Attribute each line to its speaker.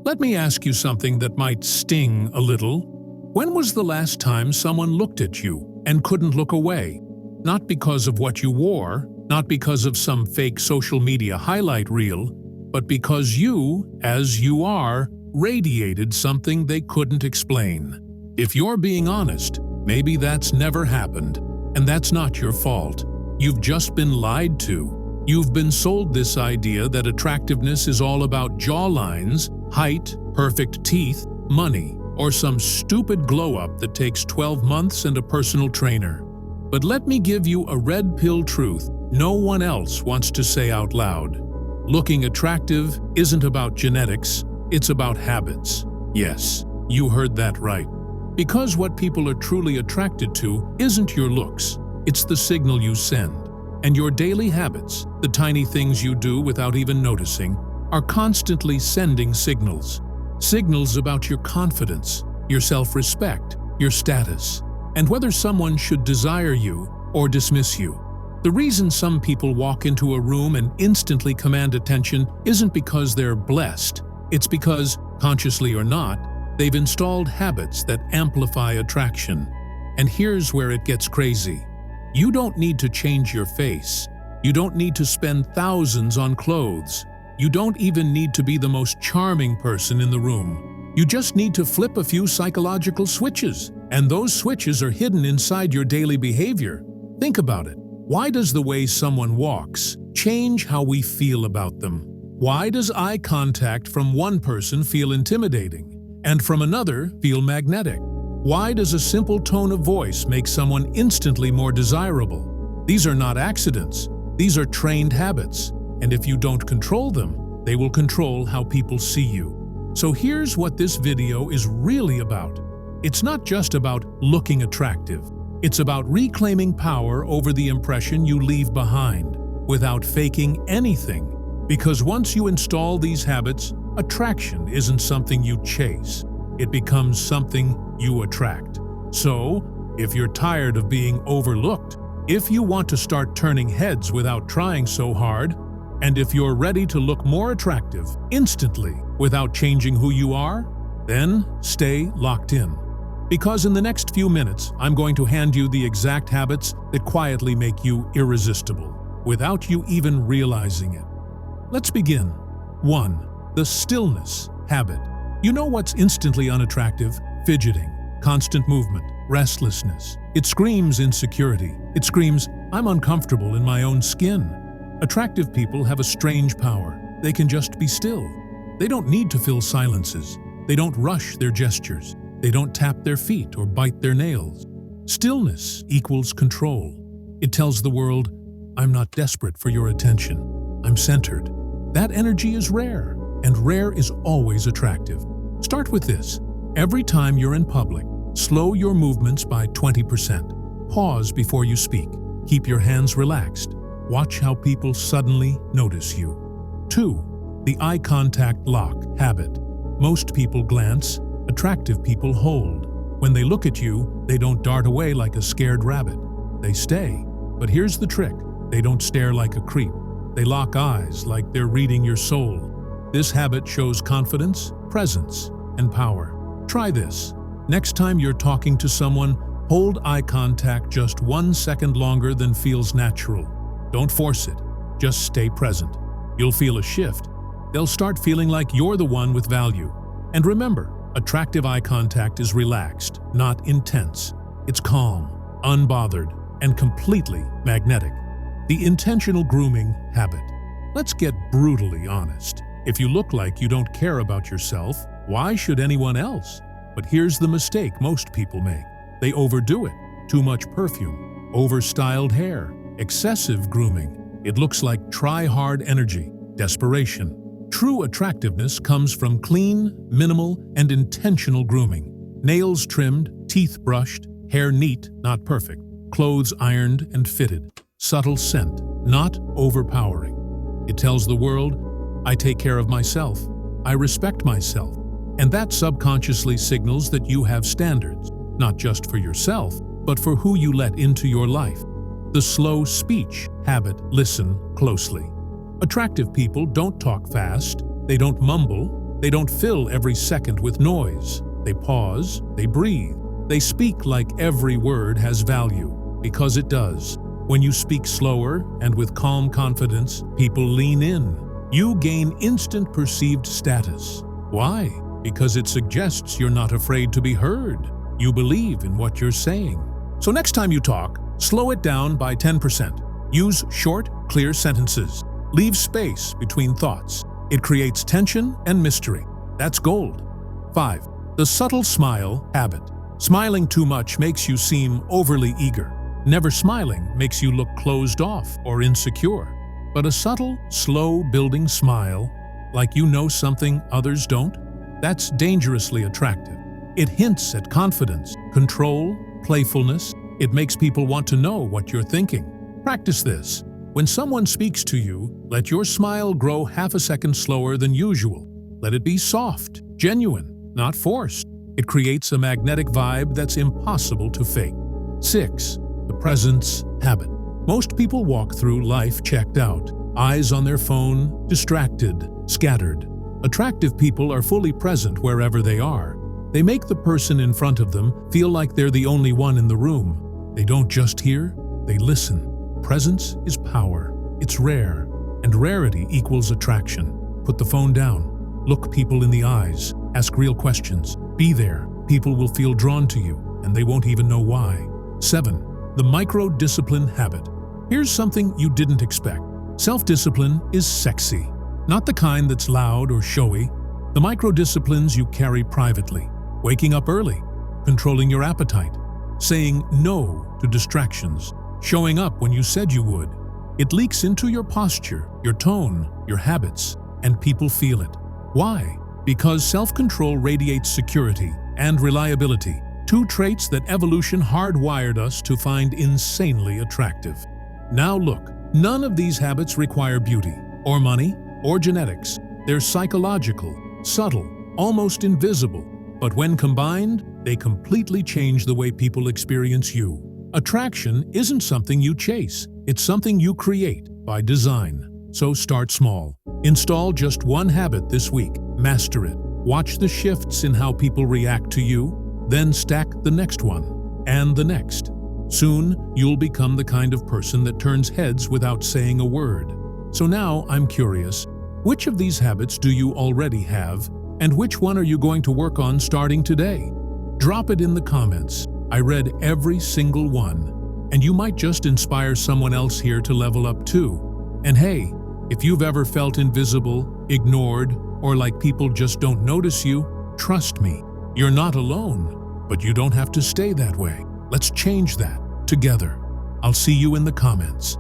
Speaker 1: Let me ask you something that might sting a little. When was the last time someone looked at you and couldn't look away? Not because of what you wore, not because of some fake social media highlight reel, but because you, as you are, radiated something they couldn't explain. If you're being honest, maybe that's never happened, and that's not your fault. You've just been lied to. You've been sold this idea that attractiveness is all about jawlines, height, perfect teeth, money, or some stupid glow-up that takes 12 months and a personal trainer. But let me give you a red pill truth no one else wants to say out loud. Looking attractive isn't about genetics, it's about habits. Yes, you heard that right. Because what people are truly attracted to isn't your looks, it's the signal you send. And your daily habits, the tiny things you do without even noticing, are constantly sending signals. Signals about your confidence, your self-respect, your status, and whether someone should desire you or dismiss you. The reason some people walk into a room and instantly command attention isn't because they're blessed. It's because, consciously or not, they've installed habits that amplify attraction. And here's where it gets crazy. You don't need to change your face. You don't need to spend thousands on clothes. You don't even need to be the most charming person in the room. You just need to flip a few psychological switches, and those switches are hidden inside your daily behavior. Think about it. Why does the way someone walks change how we feel about them? Why does eye contact from one person feel intimidating and from another feel magnetic? Why does a simple tone of voice make someone instantly more desirable? These are not accidents. These are trained habits. And if you don't control them, they will control how people see you. So here's what this video is really about. It's not just about looking attractive. It's about reclaiming power over the impression you leave behind, without faking anything. Because once you install these habits, attraction isn't something you chase. It becomes something you attract. So, if you're tired of being overlooked, if you want to start turning heads without trying so hard, and if you're ready to look more attractive instantly without changing who you are, then stay locked in. Because in the next few minutes, I'm going to hand you the exact habits that quietly make you irresistible, without you even realizing it. Let's begin. 1. The stillness habit. You know what's instantly unattractive? Fidgeting, constant movement, restlessness. It screams insecurity. It screams, I'm uncomfortable in my own skin. Attractive people have a strange power. They can just be still. They don't need to fill silences. They don't rush their gestures. They don't tap their feet or bite their nails. Stillness equals control. It tells the world, I'm not desperate for your attention. I'm centered. That energy is rare, and rare is always attractive. Start with this. Every time you're in public, slow your movements by 20%. Pause before you speak. Keep your hands relaxed. Watch how people suddenly notice you. 2. The eye contact lock habit. Most people glance. Attractive people hold. When they look at you, they don't dart away like a scared rabbit. They stay. But here's the trick. They don't stare like a creep. They lock eyes like they're reading your soul. This habit shows confidence, presence, and power. Try this. Next time you're talking to someone, hold eye contact just 1 second longer than feels natural. Don't force it. Just stay present. You'll feel a shift. They'll start feeling like you're the one with value. And remember, attractive eye contact is relaxed, not intense. It's calm, unbothered, and completely magnetic. The intentional grooming habit. Let's get brutally honest. If you look like you don't care about yourself, why should anyone else? But here's the mistake most people make. They overdo it. Too much perfume, over-styled hair, excessive grooming. It looks like try-hard energy, desperation. True attractiveness comes from clean, minimal, and intentional grooming. Nails trimmed, teeth brushed, hair neat, not perfect, clothes ironed and fitted. Subtle scent, not overpowering. It tells the world, I take care of myself, I respect myself. And that subconsciously signals that you have standards, not just for yourself, but for who you let into your life. The slow speech habit. Listen closely. Attractive people don't talk fast, they don't mumble, They don't fill every second with noise. They pause, they breathe. They speak like every word has value, because it does. When you speak slower and with calm confidence, people lean in. You gain instant perceived status. Why? Because it suggests you're not afraid to be heard. You believe in what you're saying. So next time you talk, slow it down by 10%. Use short, clear sentences. Leave space between thoughts. It creates tension and mystery. That's gold. 5. The subtle smile habit. Smiling too much makes you seem overly eager. Never smiling makes you look closed off or insecure. But a subtle, slow-building smile, like you know something others don't, that's dangerously attractive. It hints at confidence, control, playfulness. It makes people want to know what you're thinking. Practice this. When someone speaks to you, let your smile grow half a second slower than usual. Let it be soft, genuine, not forced. It creates a magnetic vibe that's impossible to fake. 6. The presence habit. Most people walk through life checked out, eyes on their phone, distracted, scattered. Attractive people are fully present wherever they are. They make the person in front of them feel like they're the only one in the room. They don't just hear, they listen. Presence is power. It's rare, and rarity equals attraction. Put the phone down. Look people in the eyes. Ask real questions. Be there. People will feel drawn to you, and they won't even know why. 7. The micro-discipline habit. Here's something you didn't expect. Self-discipline is sexy. Not the kind that's loud or showy. The micro-disciplines you carry privately. Waking up early. Controlling your appetite. Saying no to distractions. Showing up when you said you would. It leaks into your posture, your tone, your habits, and people feel it. Why? Because self-control radiates security and reliability, two traits that evolution hardwired us to find insanely attractive. Now look, none of these habits require beauty, or money, or genetics. They're psychological, subtle, almost invisible, but when combined, they completely change the way people experience you. Attraction isn't something you chase, it's something you create by design. So start small. Install just one habit this week. Master it. Watch the shifts in how people react to you, then stack the next one, and the next. Soon, you'll become the kind of person that turns heads without saying a word. So now I'm curious, which of these habits do you already have, and which one are you going to work on starting today? Drop it in the comments. I read every single one, and you might just inspire someone else here to level up too. And hey, if you've ever felt invisible, ignored, or like people just don't notice you, trust me, you're not alone, but you don't have to stay that way. Let's change that together. I'll see you in the comments.